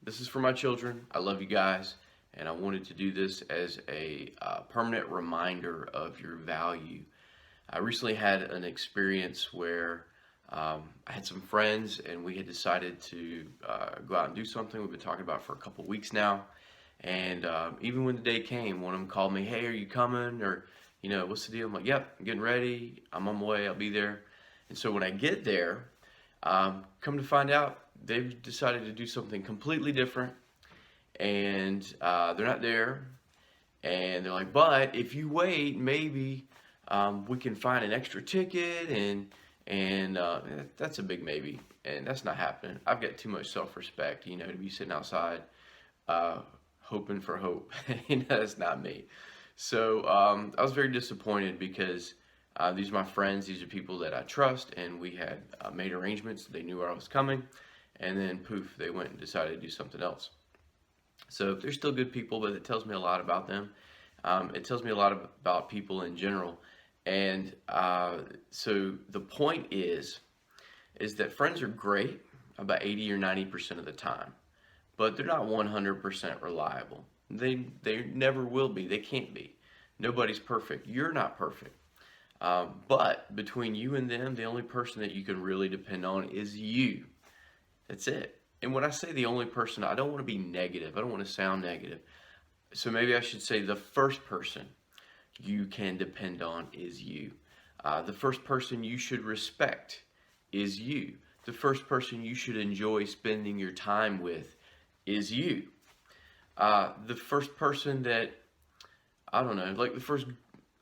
This is for my children. I love you guys, and I wanted to do this as a permanent reminder of your value. I recently had an experience where I had some friends, and we had decided to go out and do something we've been talking about for a couple weeks now. And even when the day came, one of them called me, "Hey, are you coming?" Or, "What's the deal?" I'm like, "Yep, I'm getting ready. I'm on my way. I'll be there." And so when I get there, come to find out, they've decided to do something completely different, and they're not there. And they're like, "But if you wait, maybe we can find an extra ticket." And that's a big maybe, and that's not happening. I've got too much self-respect, to be sitting outside uh, hoping for hope. That's not me. So I was very disappointed because these are my friends. These are people that I trust, and we had made arrangements. They knew I was coming, and then poof, they went and decided to do something else. So they're still good people, but it tells me a lot about them. It tells me a lot about people in general. And so the point is that friends are great about 80 or 90% of the time, but they're not 100% reliable. They never will be. They can't be. Nobody's perfect. You're not perfect. But between you and them, the only person that you can really depend on is you. That's it. And when I say the only person, I don't want to be negative. I don't want to sound negative. So maybe I should say the first person you can depend on is you. The first person you should respect is you. The first person you should enjoy spending your time with is you. The first person that, I don't know, like the first,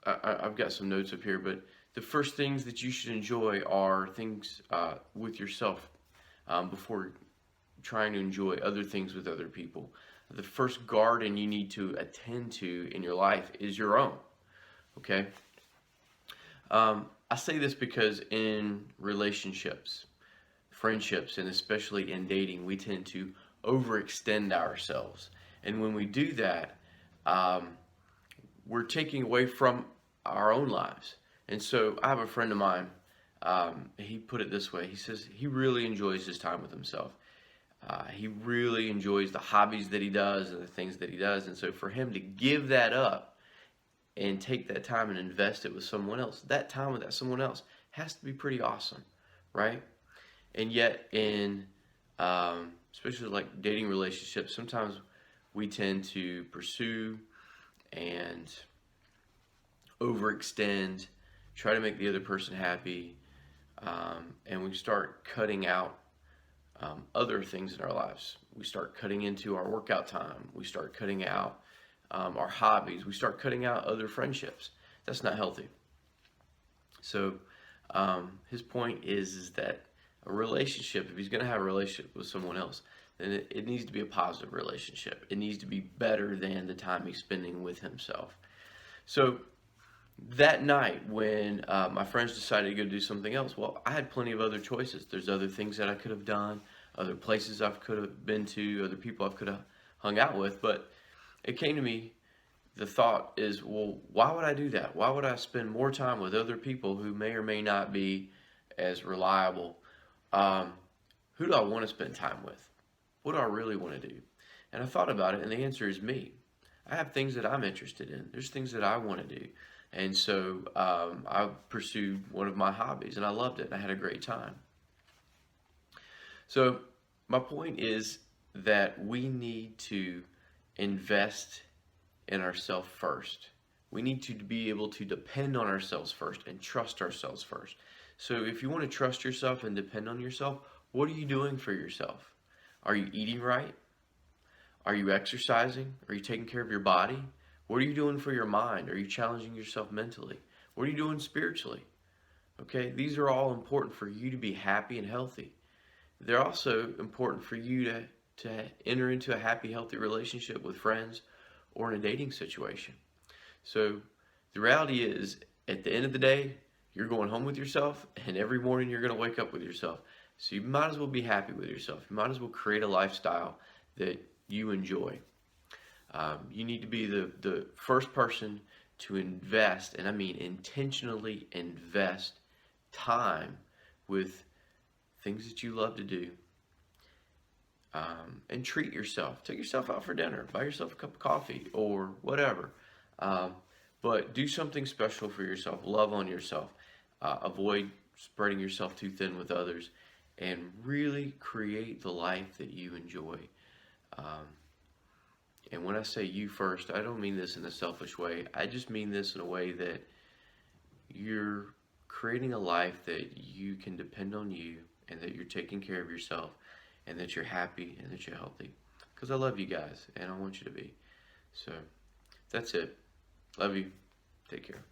I've got some notes up here, but the first things that you should enjoy are things with yourself before trying to enjoy other things with other people. The first garden you need to attend to in your life is your own. Okay? I say this because in relationships, friendships, and especially in dating, we tend to overextend ourselves. And when we do that, um, we're taking away from our own lives. And so I have a friend of mine, he put it this way. He says he really enjoys his time with himself. He really enjoys the hobbies that he does and the things that he does. And so for him to give that up and take that time and invest it with someone else, that time with that someone else has to be pretty awesome, right? And yet, in especially like dating relationships, sometimes we tend to pursue and overextend, try to make the other person happy, and we start cutting out other things in our lives. We start cutting into our workout time. We start cutting out our hobbies. We start cutting out other friendships. That's not healthy. So his point is that a relationship, if he's going to have a relationship with someone else, then it needs to be a positive relationship. It needs to be better than the time he's spending with himself. So that night when my friends decided to go do something else, well, I had plenty of other choices. There's other things that I could have done, other places I could have been to, other people I could have hung out with. But it came to me, the thought is, well, why would I do that? Why would I spend more time with other people who may or may not be as reliable? Um, who do I want to spend time with? What do I really want to do? And I thought about it, and the answer is me. I have things that I'm interested in. There's things that I want to do. And so I pursued one of my hobbies, and I loved it, and I had a great time. So my point is that we need to invest in ourselves first. We need to be able to depend on ourselves first and trust ourselves first. So if you want to trust yourself and depend on yourself, what are you doing for yourself? Are you eating right? Are you exercising? Are you taking care of your body? What are you doing for your mind? Are you challenging yourself mentally? What are you doing spiritually? Okay, these are all important for you to be happy and healthy. They're also important for you to enter into a happy, healthy relationship with friends or in a dating situation. So the reality is, at the end of the day, you're going home with yourself, and every morning you're going to wake up with yourself. So you might as well be happy with yourself. You might as well create a lifestyle that you enjoy. You need to be the first person to invest, and I mean intentionally invest time with things that you love to do, and treat yourself. Take yourself out for dinner. Buy yourself a cup of coffee or whatever. Um, but do something special for yourself. Love on yourself. Avoid spreading yourself too thin with others, and really create the life that you enjoy. Um, and when I say you first, I don't mean this in a selfish way. I just mean this in a way that you're creating a life that you can depend on you, and that you're taking care of yourself, and that you're happy, and that you're healthy. Because I love you guys and I want you to be. So that's it. Love you. Take care.